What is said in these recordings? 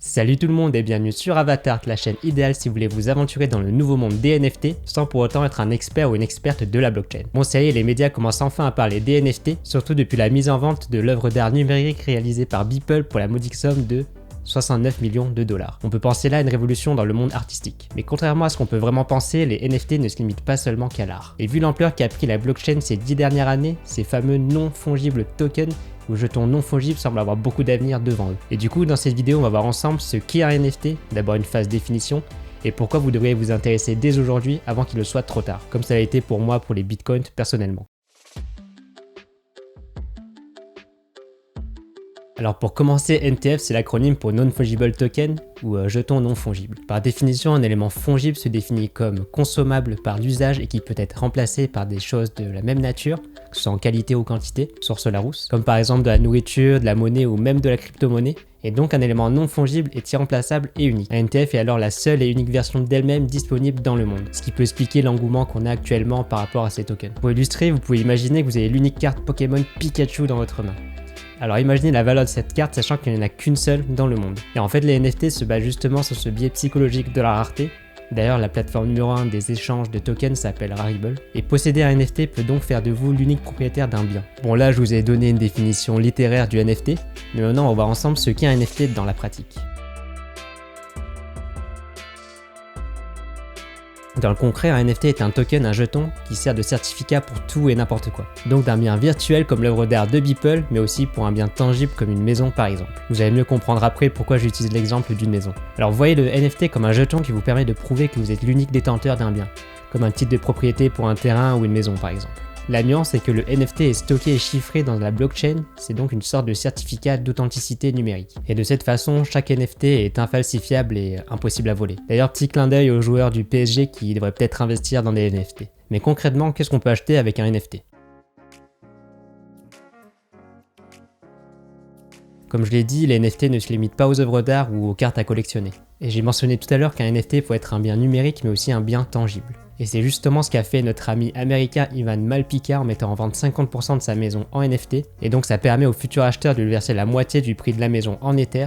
Salut tout le monde et bienvenue sur Avatar, la chaîne idéale si vous voulez vous aventurer dans le nouveau monde des NFT sans pour autant être un expert ou une experte de la blockchain. Bon ça y est, les médias commencent enfin à parler des NFT, surtout depuis la mise en vente de l'œuvre d'art numérique réalisée par Beeple pour la modique somme de 69 millions de dollars. On peut penser là à une révolution dans le monde artistique. Mais contrairement à ce qu'on peut vraiment penser, les NFT ne se limitent pas seulement qu'à l'art. Et vu l'ampleur qu'a pris la blockchain ces 10 dernières années, ces fameux non-fongibles tokens ou jetons non fongibles semblent avoir beaucoup d'avenir devant eux. Et du coup, dans cette vidéo, on va voir ensemble ce qu'est un NFT, d'abord une phase définition, et pourquoi vous devriez vous intéresser dès aujourd'hui avant qu'il ne soit trop tard, comme ça a été pour moi pour les bitcoins personnellement. Alors pour commencer, NTF c'est l'acronyme pour Non-Fungible Token ou jeton non fongible. Par définition, un élément fongible se définit comme consommable par l'usage et qui peut être remplacé par des choses de la même nature, que ce soit en qualité ou quantité, source Larousse, comme par exemple de la nourriture, de la monnaie ou même de la crypto-monnaie. Et donc un élément non fongible est irremplaçable et unique. Un NTF est alors la seule et unique version d'elle-même disponible dans le monde, ce qui peut expliquer l'engouement qu'on a actuellement par rapport à ces tokens. Pour illustrer, vous pouvez imaginer que vous avez l'unique carte Pokémon Pikachu dans votre main. Alors imaginez la valeur de cette carte sachant qu'il n'y en a qu'une seule dans le monde. Et en fait les NFT se basent justement sur ce biais psychologique de la rareté. D'ailleurs la plateforme numéro 1 des échanges de tokens s'appelle Rarible. Et posséder un NFT peut donc faire de vous l'unique propriétaire d'un bien. Bon là je vous ai donné une définition littéraire du NFT, mais maintenant on va voir ensemble ce qu'est un NFT dans la pratique. Dans le concret, un NFT est un token, un jeton, qui sert de certificat pour tout et n'importe quoi. Donc d'un bien virtuel comme l'œuvre d'art de Beeple, mais aussi pour un bien tangible comme une maison par exemple. Vous allez mieux comprendre après pourquoi j'utilise l'exemple d'une maison. Alors vous voyez le NFT comme un jeton qui vous permet de prouver que vous êtes l'unique détenteur d'un bien, comme un titre de propriété pour un terrain ou une maison par exemple. La nuance est que le NFT est stocké et chiffré dans la blockchain, c'est donc une sorte de certificat d'authenticité numérique. Et de cette façon, chaque NFT est infalsifiable et impossible à voler. D'ailleurs, petit clin d'œil aux joueurs du PSG qui devraient peut-être investir dans des NFT. Mais concrètement, qu'est-ce qu'on peut acheter avec un NFT ? Comme je l'ai dit, les NFT ne se limitent pas aux œuvres d'art ou aux cartes à collectionner. Et j'ai mentionné tout à l'heure qu'un NFT peut être un bien numérique mais aussi un bien tangible. Et c'est justement ce qu'a fait notre ami américain Ivan Malpica en mettant en vente 50% de sa maison en NFT, et donc ça permet aux futurs acheteurs de lui verser la moitié du prix de la maison en Ether,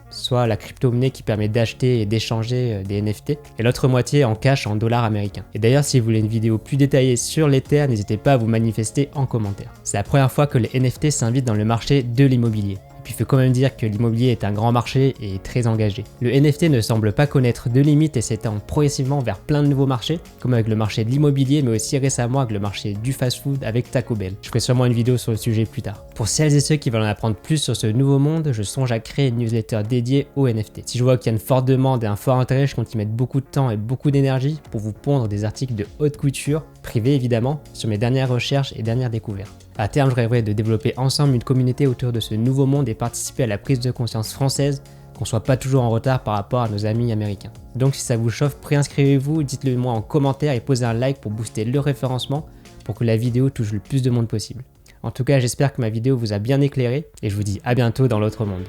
soit la crypto-monnaie qui permet d'acheter et d'échanger des NFT, et l'autre moitié en cash en dollars américains. Et d'ailleurs, si vous voulez une vidéo plus détaillée sur l'Ether, n'hésitez pas à vous manifester en commentaire. C'est la première fois que les NFT s'invitent dans le marché de l'immobilier. Puis il faut quand même dire que l'immobilier est un grand marché et très engagé. Le NFT ne semble pas connaître de limites et s'étend progressivement vers plein de nouveaux marchés, comme avec le marché de l'immobilier, mais aussi récemment avec le marché du fast-food avec Taco Bell. Je ferai sûrement une vidéo sur le sujet plus tard. Pour celles et ceux qui veulent en apprendre plus sur ce nouveau monde, je songe à créer une newsletter dédiée aux NFT. Si je vois qu'il y a une forte demande et un fort intérêt, je compte y mettre beaucoup de temps et beaucoup d'énergie pour vous pondre des articles de haute couture, privés évidemment, sur mes dernières recherches et dernières découvertes. À terme, je rêverais de développer ensemble une communauté autour de ce nouveau monde et participer à la prise de conscience française, qu'on soit pas toujours en retard par rapport à nos amis américains. Donc si ça vous chauffe, préinscrivez-vous, dites-le moi en commentaire et posez un like pour booster le référencement pour que la vidéo touche le plus de monde possible. En tout cas, j'espère que ma vidéo vous a bien éclairé et je vous dis à bientôt dans l'autre monde.